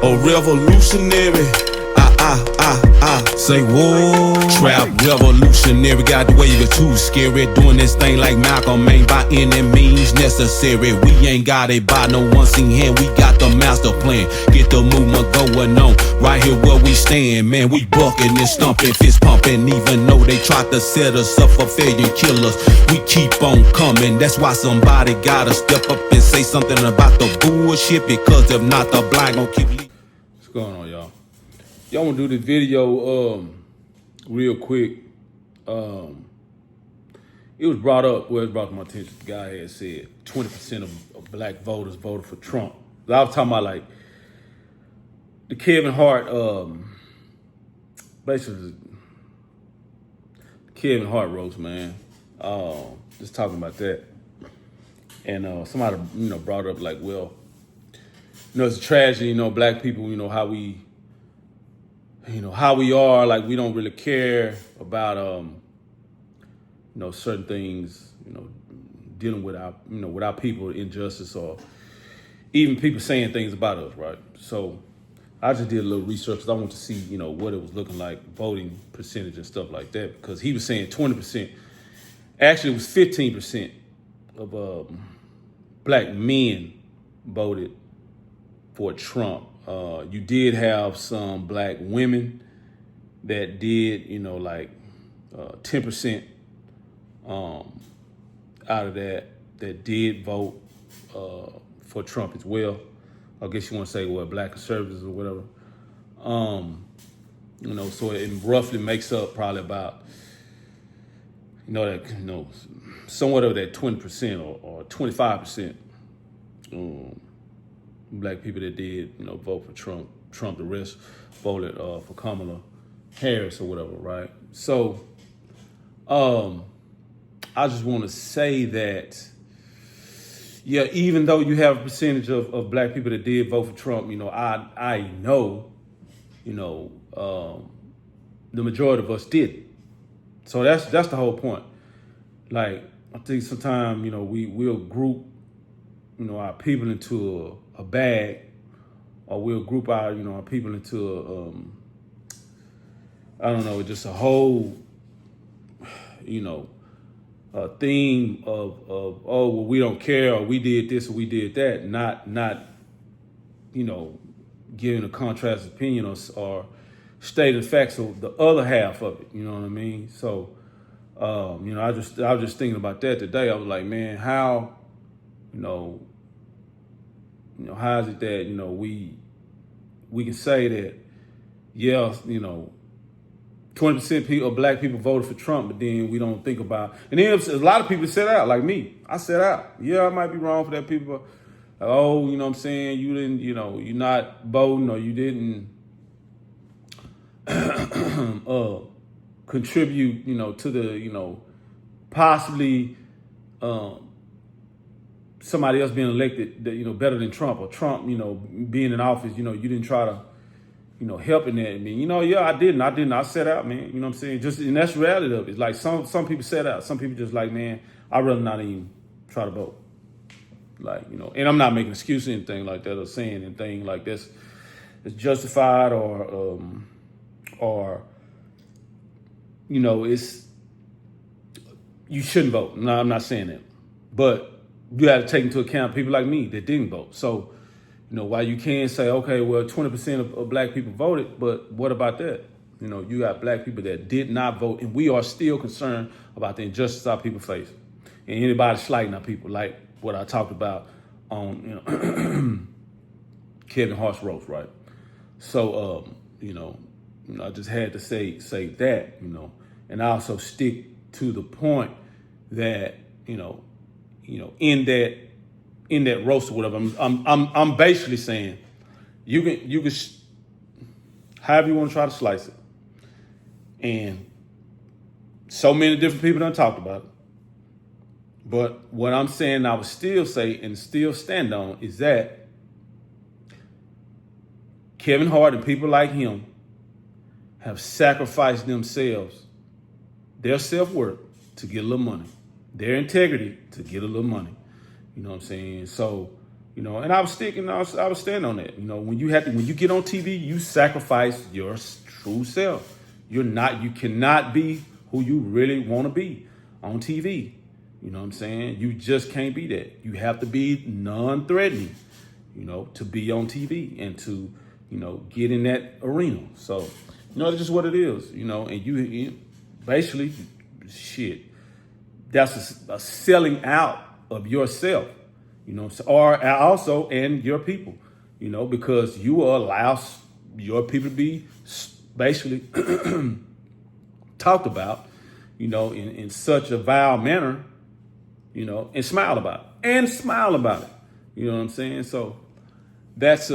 A revolutionary. Say whoa. Trap revolutionary. Got the wave it too scary. Doing this thing like Malcolm ain't by any means necessary. We ain't got it by no one seen hand. We got the master plan. Get the movement going on. Right here where we stand, man. We bucking and stumping, fist pumping. Even though they tried to set us up for failure and kill us, we keep on coming. That's why somebody gotta step up and say something about the bullshit. Because if not, the blind gon' keep leaving. What's going on, y'all? Y'all wanna do this video real quick. It was brought up, well, it was brought to my attention. The guy had said 20% of black voters voted for Trump. I was talking about like the Kevin Hart, basically Kevin Hart roast, man. Just talking about that. And somebody, brought up like, well, it's a tragedy, black people, how we are, like we don't really care about, certain things, dealing with our people, injustice, or even people saying things about us, right? So I just did a little research because I want to see, what it was looking like, voting percentage and stuff like that, because he was saying 20%. Actually, it was 15% of black men voted for Trump. You did have some black women that did, 10% out of that did vote for Trump as well. I guess you want to say, well, black conservatives or whatever. So it roughly makes up probably about, somewhat of that 20% or 25% black people that did, vote for Trump. The rest voted for Kamala Harris or whatever, right? So I just want to say that, yeah, even though you have a percentage of black people that did vote for Trump, I know, the majority of us didn't. So that's the whole point. Like, I think sometimes, we'll group, our people into a bag, or we'll group our people into just a whole, a theme of oh, well, we don't care, or we did this or we did that, not giving a contrast opinion or stating facts of the other half of it. You know what I mean? So I was just thinking about that today. I was like, man, how how is it that we can say that, yeah, 20% of black people voted for Trump, but then we don't think about, and then a lot of people said out, like me. I said out. Yeah, I might be wrong for that. People, like, oh, what I'm saying, you didn't, you're not voting, or you didn't contribute, to the, possibly somebody else being elected, that, better than Trump, or Trump, being in office, you didn't try to, helping that. I mean, yeah, I didn't. I set out, man. You know what I'm saying? Just, and that's the reality of it. It's like some people set out. Some people just like, man, I'd rather not even try to vote. Like, and I'm not making excuses or anything like that, or saying anything like this is justified, or it's, you shouldn't vote. No, I'm not saying that. But you have to take into account people like me that didn't vote. So, while you can say, okay, well, 20% of black people voted, but what about that? You got black people that did not vote, and we are still concerned about the injustice our people face. And anybody slighting our people, like what I talked about on, Kevin Hart's roast, right? So, I just had to say that, and I also stick to the point that, in that roast or whatever, I'm basically saying you can however you want to try to slice it, and so many different people done talked about it. But what I'm saying, I would still say and still stand on, is that Kevin Hart and people like him have sacrificed themselves, their self-worth, to get a little money, their integrity to get a little money. You know what I'm saying? So, And I was I was standing on that. When you get on TV, you sacrifice your true self. You cannot be who you really want to be on TV. You know what I'm saying? You just can't be that. You have to be non-threatening, to be on TV and to, get in that arena. So, that's just what it is, and you basically, shit, that's a selling out of yourself, or also and your people, because you will allow your people to be basically talked about, in such a vile manner, and smile about it. You know what I'm saying? So that's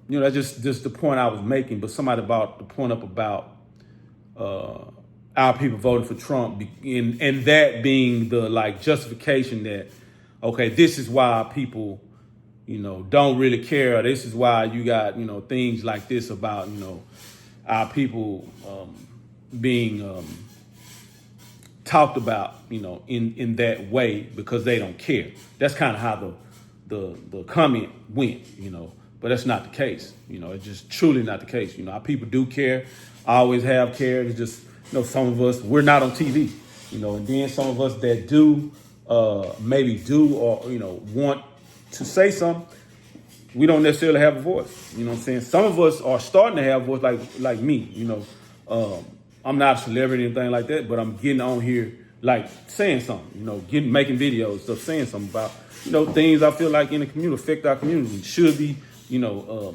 that's just the point I was making. But somebody brought the point up about our people voting for Trump, and that being the justification that, okay, this is why people, don't really care. This is why you got, things like this about, our people being talked about, in that way because they don't care. That's kind of how the comment went, but that's not the case. It's just truly not the case. Our people do care, always have cared. It's just, some of us, we're not on TV, and then some of us that do, maybe do, or, want to say something, we don't necessarily have a voice. You know what I'm saying? Some of us are starting to have a voice like me, I'm not a celebrity or anything like that, but I'm getting on here, saying something, making videos, stuff, saying something about, things I feel like in the community, affect our community. Should be,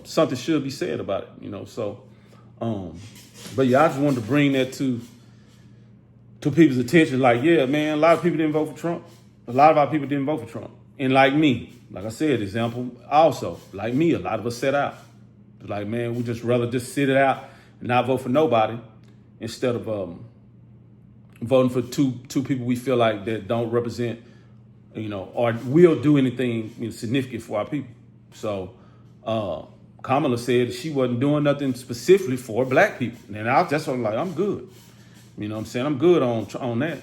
something should be said about it, so, but yeah, I just wanted to bring that to people's attention. Yeah, man, a lot of people didn't vote for Trump. A lot of our people didn't vote for Trump. And like me, like I said, example, also, like me, a lot of us set out. Man, we just rather just sit it out and not vote for nobody instead of voting for two people we feel like that don't represent, or will do anything significant for our people. So Kamala said she wasn't doing nothing specifically for black people. And that's what I'm like, I'm good. You know what I'm saying? I'm good on that,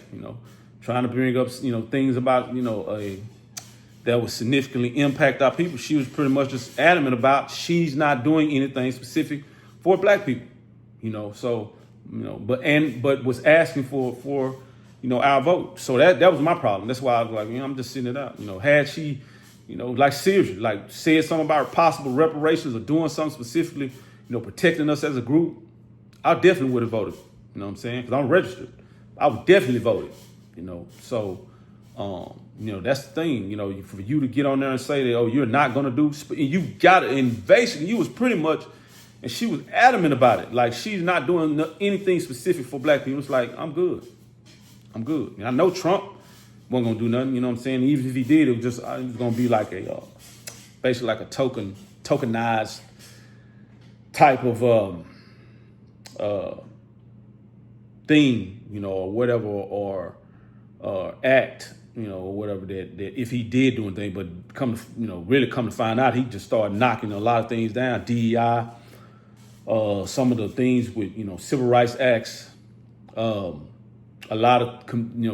trying to bring up, things about, that would significantly impact our people. She was pretty much just adamant about she's not doing anything specific for black people, so, but was asking for our vote. So that was my problem. That's why I was like, I'm just sitting it out. Had she, seriously, said something about possible reparations or doing something specifically, protecting us as a group, I definitely would have voted. You know what I'm saying? Because I'm registered. I would definitely vote. So, that's the thing, for you to get on there and say that, oh, you're not going to do, and you got it. And basically you was pretty much, and she was adamant about it. She's not doing anything specific for black people. It's I'm good. I'm good. And I know Trump wasn't going to do nothing, you know what I'm saying? Even if he did, it was going to be basically like a tokenized type of thing, or whatever, or act, or whatever that if he did do anything, but really come to find out, he just started knocking a lot of things down. DEI, some of the things with, civil rights acts, a lot of,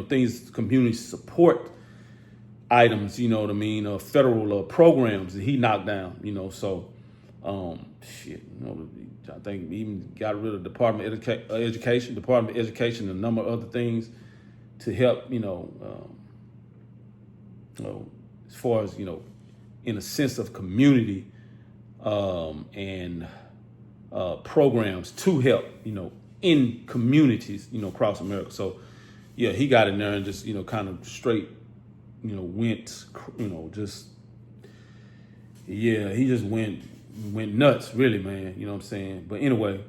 things, community support items, what I mean, federal programs that he knocked down, so, I think he even got rid of Department of Education, a number of other things to help, as far as, in a sense of community and programs to help, in communities, across America. So, yeah, he got in there and just, kind of straight, went, just, yeah, he just went nuts, really, man. You know what I'm saying? But anyway,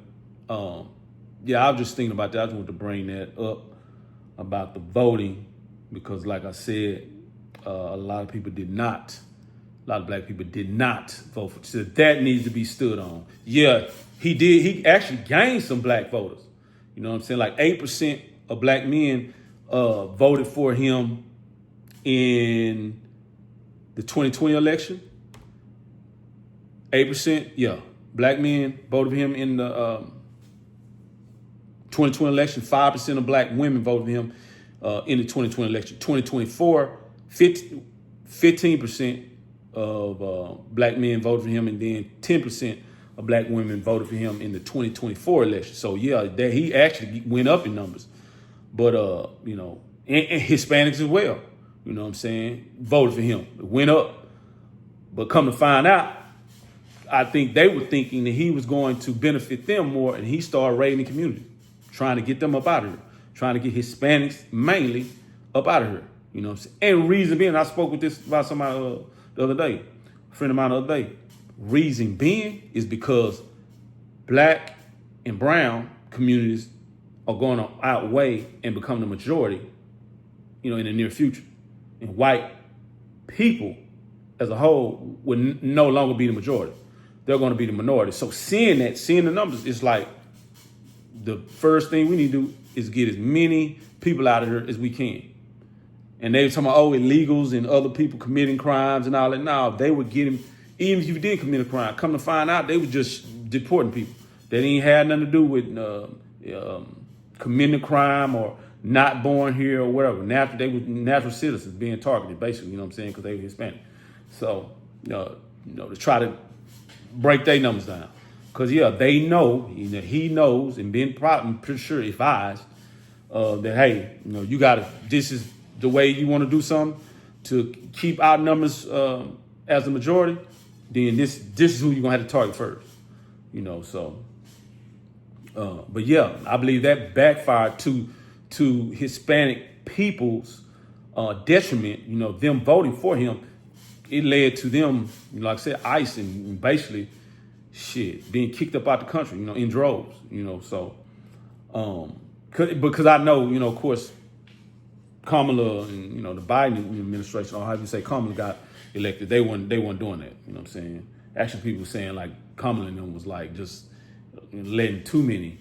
yeah, I was just thinking about that. I just wanted to bring that up about the voting because, like I said, a lot of people did not. A lot of black people did not vote for. So that needs to be stood on. Yeah, he did. He actually gained some black voters. You know what I'm saying? 8% of black men voted for him in the 2020 election. 8%, yeah. Black men voted for him in the 2020 election. 5% of black women voted for him in the 2020 election. 2024, 15% of black men voted for him, and then 10% of black women voted for him in the 2024 election. So yeah, that he actually went up in numbers. But you know, and Hispanics as well, you know what I'm saying, voted for him. It went up. But come to find out, I think they were thinking that he was going to benefit them more, and he started raiding the community, trying to get them up out of here, trying to get Hispanics mainly up out of here. You know what I'm saying? And reason being, I spoke with this about somebody the other day, a friend of mine the other day. Reason being is because black and brown communities are going to outweigh and become the majority, you know, in the near future. And white people as a whole will no longer be the majority. They're going to be the minority. So seeing the numbers, it's like the first thing we need to do is get as many people out of here as we can. And they were talking about, illegals and other people committing crimes and all that. No, they were getting, even if you did commit a crime, come to find out, they were just deporting people. They didn't have nothing to do with committing a crime or not born here or whatever. They were natural citizens being targeted, basically, you know what I'm saying, because they were Hispanic. So, you know, to try to break their numbers down. Because, yeah, they know, you know, he knows and been I'm pretty sure advised that, hey, you know, you got to, this is the way you want to do something to keep our numbers as the majority, then this is who you're going to have to target first. You know, so, but yeah, I believe that backfired to Hispanic people's detriment, you know, them voting for him. It led to them, you know, like I said, ICE and basically being kicked up out the country, you know, in droves, you know. So, because I know, you know, of course, Kamala and, you know, the Biden administration, or how you say Kamala got elected, they weren't doing that, you know what I'm saying? Actually, people were saying like Kamala and them was like just letting too many,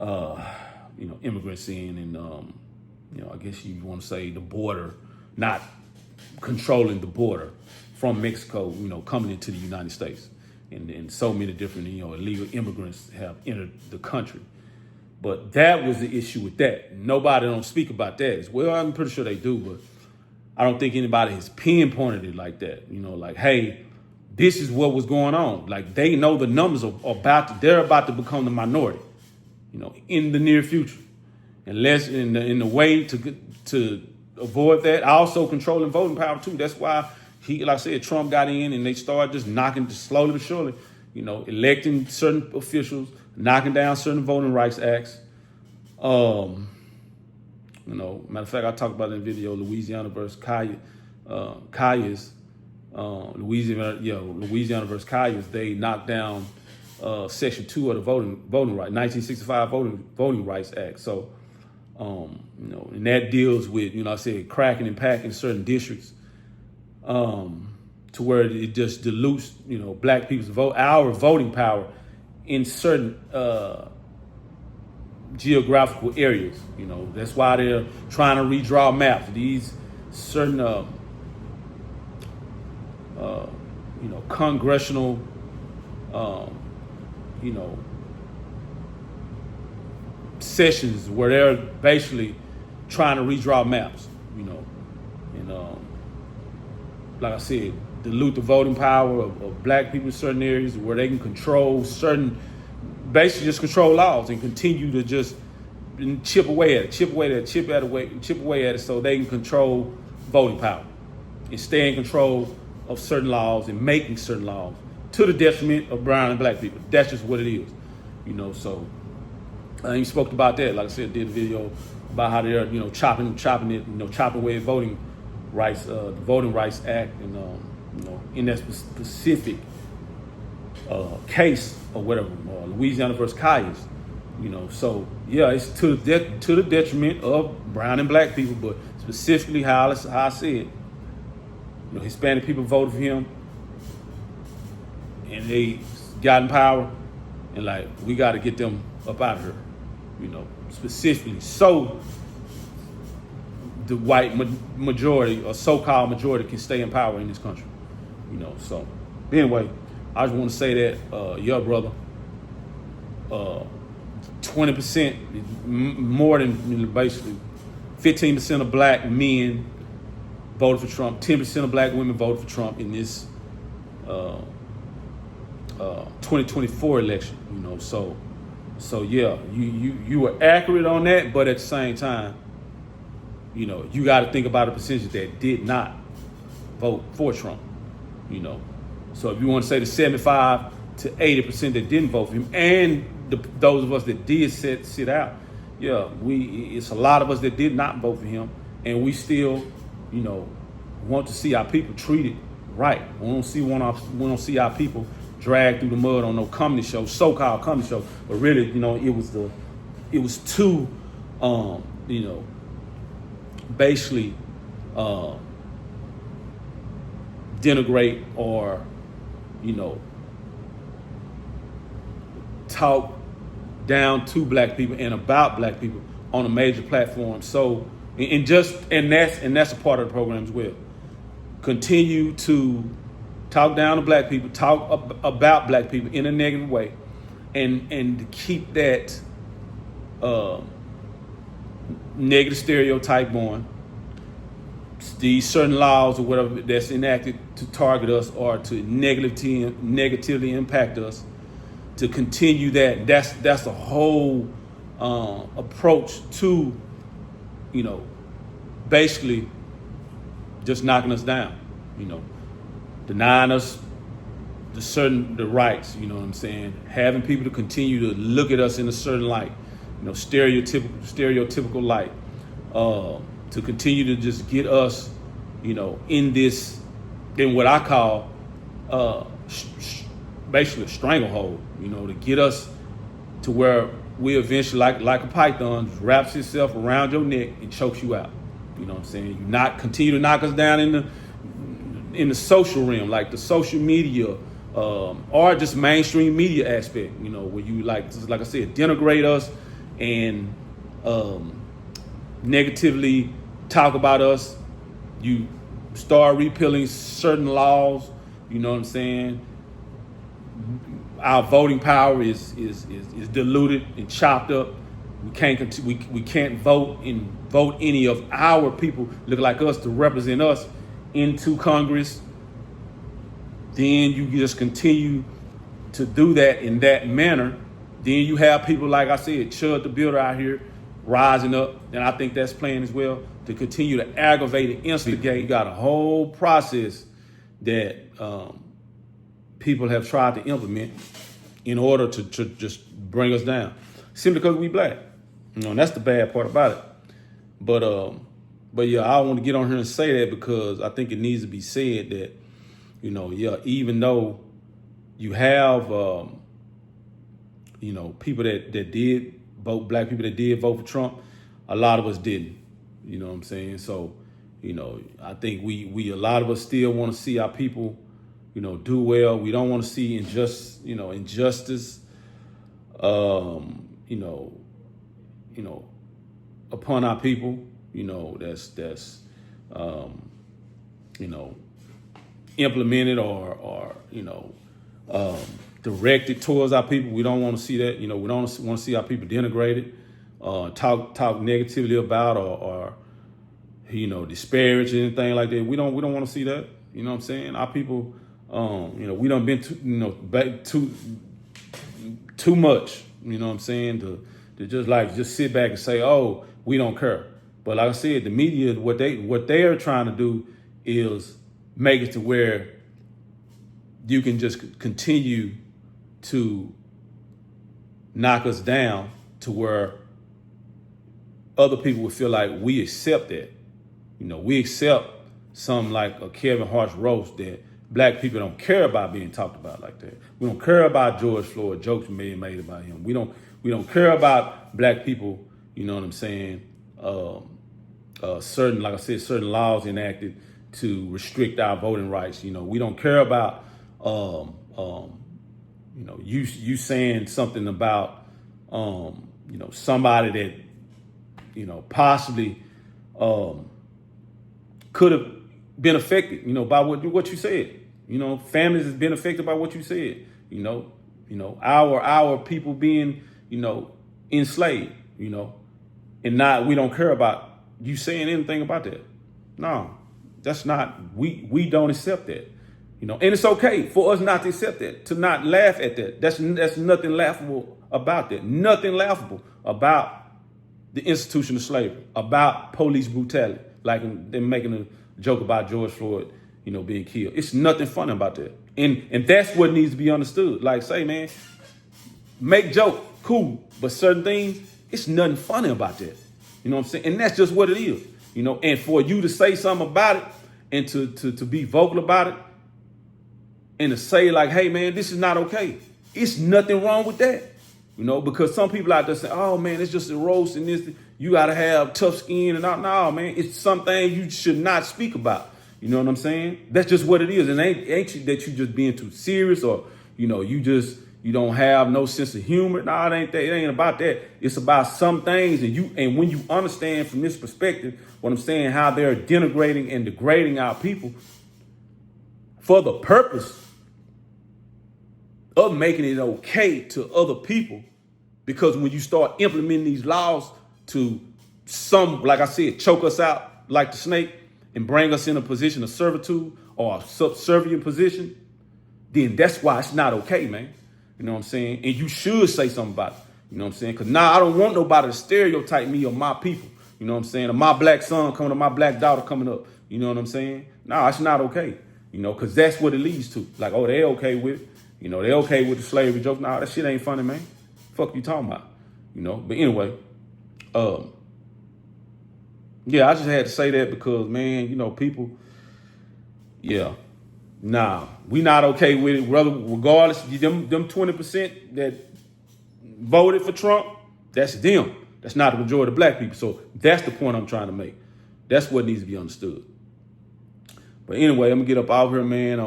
you know, immigrants in, and you know, I guess you want to say the border, not controlling the border from Mexico, you know, coming into the United States, and so many different, you know, illegal immigrants have entered the country. But that was the issue with that. Nobody don't speak about that as well. I'm pretty sure they do, but I don't think anybody has pinpointed it like that. You know, like, hey, this is what was going on. Like, they know the numbers are they're about to become the minority, you know, in the near future. Unless in the way to avoid that, also controlling voting power too. That's why like I said, Trump got in and they started just knocking, just slowly but surely, you know, electing certain officials, knocking down certain voting rights acts. You know, matter of fact, I talked about in the video, Louisiana versus Cayas, Louisiana versus Cayas. They knocked down Section 2 of the voting right, 1965 Voting Rights Act. So, you know, and that deals with, you know, I said cracking and packing certain districts, to where it just dilutes, you know, black people's our voting power in certain geographical areas. You know, that's why they're trying to redraw maps. These certain, you know, congressional, you know, sessions where they're basically trying to redraw maps, you know, and like I said, dilute the voting power of black people in certain areas where they can control basically just control laws and continue to just chip away at it so they can control voting power and stay in control of certain laws and making certain laws to the detriment of brown and black people. That's just what it is, you know. So he spoke about that. Like I said, did a video about how they're, you know, chopping it, you know, chopping away voting rights, the Voting Rights Act, and you know, in that specific case or whatever, Louisiana versus Cayas, you know. So yeah, it's to the detriment of brown and black people, but specifically how I said, you know, Hispanic people voted for him, and they got in power, and like, we got to get them up out of here, you know, specifically so the white majority or so-called majority can stay in power in this country, you know. So anyway, I just want to say that your brother, 20%, more than, you know, basically 15% of black men voted for Trump. 10% of black women voted for Trump in this 2024 election. So yeah, you were accurate on that, but at the same time, you got to think about the percentage that did not vote for Trump. So if you want to say the 75 to 80% that didn't vote for him, and those of us that did sit out, yeah, it's a lot of us that did not vote for him, and we still, want to see our people treated right. We don't see our people dragged through the mud on no comedy show, so-called comedy show, but really, it was to, basically denigrate or, talk down to black people and about black people on a major platform. So, and that's a part of the program as well. Continue to talk down to black people, talk about black people in a negative way, and to keep that negative stereotype going. These certain laws or whatever that's enacted to target us or to negatively impact us, to continue that. That's a whole approach to, basically just knocking us down, denying us the rights, you know what I'm saying? Having people to continue to look at us in a certain light, stereotypical light, to continue to just get us, in what I call basically a stranglehold, to get us to where we eventually, like a python, wraps itself around your neck and chokes you out. You know what I'm saying? You not continue to knock us down in the social realm, like the social media, or just mainstream media aspect, where you like I said, denigrate us and negatively talk about us. You start repealing certain laws, you know what I'm saying? Our voting power is diluted and chopped up. We can't vote any of our people look like us to represent us into Congress. Then you just continue to do that in that manner. Then you have people, like I said, Chud the Builder out here rising up, and I think that's playing as well, to continue to aggravate and instigate. You got a whole process that people have tried to implement in order to just bring us down, simply because we black. And that's the bad part about it. But yeah, I want to get on here and say that because I think it needs to be said that, even though you have, people that did vote, black people that did vote for Trump, a lot of us didn't. You know what I'm saying? So, I think we a lot of us still want to see our people, do well. We don't want to see injustice, upon our people, that's implemented or directed towards our people. We don't want to see that. We don't want to see our people denigrated, talk negatively about or disparage anything like that. We don't want to see that. You know what I'm saying? Our people, we done been too much. You know what I'm saying? To just sit back and say, oh, we don't care. But like I said, the media, what they are trying to do is make it to where you can just continue to knock us down to where other people would feel like we accept that. We accept something like a Kevin Hart's roast that black people don't care about being talked about like that. We don't care about George Floyd, jokes being made about him. We don't care about black people, you know what I'm saying? Certain laws enacted to restrict our voting rights. We don't care about, you saying something about, somebody that, possibly could have been affected, by what you said. Families has been affected by what you said. Our people being, enslaved, and we don't care about you saying anything about that. No, That's not, we don't accept that. You know, and it's okay for us not to accept that, to not laugh at that. That's nothing laughable about that. Nothing laughable about the institution of slavery, about police brutality, like them making a joke about George Floyd, you know, being killed. It's nothing funny about that. And that's what needs to be understood. Like, say, man, make joke, cool, but certain things, it's nothing funny about that. You know what I'm saying? And that's just what it is. You know, and for you to say something about it and to be vocal about it and to say like, hey man, this is not okay. It's nothing wrong with that. You know, because some people out there say, oh man, it's just a roast and this, you gotta have tough skin and all. No, man, it's something you should not speak about. You know what I'm saying? That's just what it is. And ain't that you just being too serious or, you know, you don't have no sense of humor. No, it ain't that. It ain't about that. It's about some things. And when you understand from this perspective, what I'm saying, how they're denigrating and degrading our people for the purpose of making it okay to other people. Because when you start implementing these laws to like I said, choke us out like the snake and bring us in a position of servitude or a subservient position, then that's why it's not okay, man. You know what I'm saying? And you should say something about it. You know what I'm saying? Because now I don't want nobody to stereotype me or my people. You know what I'm saying? Or my black son coming up, my black daughter coming up. You know what I'm saying? No, it's not okay. You know, because that's what it leads to. Like, oh, they okay with it. You know, they okay with the slavery jokes. Nah, that shit ain't funny, man. Fuck you talking about? You know, but anyway, yeah, I just had to say that because, man, you know, people, yeah. Nah, we not okay with it, regardless. Them 20% that voted for Trump, that's them. That's not the majority of black people. So that's the point I'm trying to make. That's what needs to be understood. But anyway, I'm gonna get up out here, man.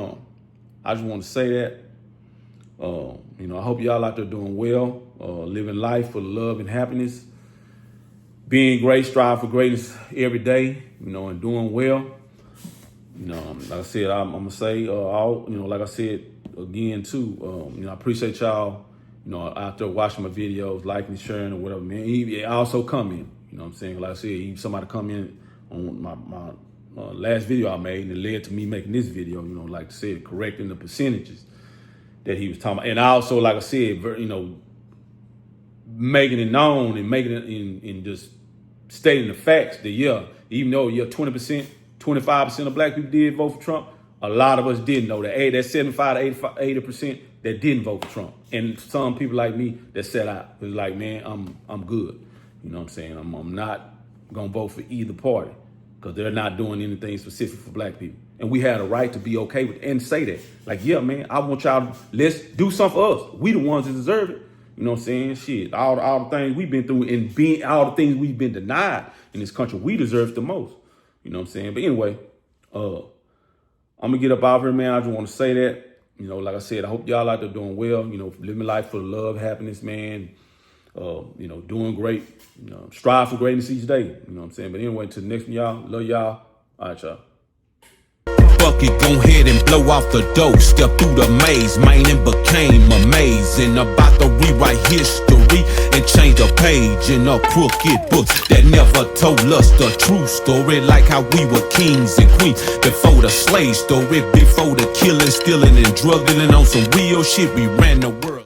I just want to say that. You know, I hope y'all out there doing well, living life for love and happiness, being great, strive for greatness every day, you know, and doing well. You know, like I said, I'm gonna say, you know, like I said again too, you know, I appreciate y'all, you know, out there watching my videos, liking, sharing, or whatever, man. I also comment, you know what I'm saying? Like I said, somebody come in on my last video I made, and it led to me making this video, you know, like I said, correcting the percentages that he was talking about. And I also, like I said, you know, making it known and making it in just stating the facts that, yeah, even though, yeah, 20%, 25% of black people did vote for Trump, a lot of us didn't know that. Hey, that's 75 to 80% that didn't vote for Trump. And some people like me that said out, was like, man, I'm good. You know what I'm saying? I'm not gonna vote for either party because they're not doing anything specific for black people. And we had a right to be okay with it and say that. Like, yeah, man, I want y'all, let's do something for us. We the ones that deserve it. You know what I'm saying? Shit, all the things we've been through and all the things we've been denied in this country, we deserve the most. You know what I'm saying? But anyway, I'm gonna get up out here, man. I just want to say that. You know, like I said, I hope y'all out there doing well, you know, living life for love, happiness, man. You know, doing great. You know, strive for greatness each day. You know what I'm saying? But anyway, until the next one, y'all. Love y'all. All right, y'all. Fuck it, go ahead and blow off the dough. Step through the maze, man, and became amazing. About to rewrite history and change a page in a crooked book that never told us the true story. Like how we were kings and queens before the slave story, before the killing, stealing, and drug dealing on some real shit. We ran the world.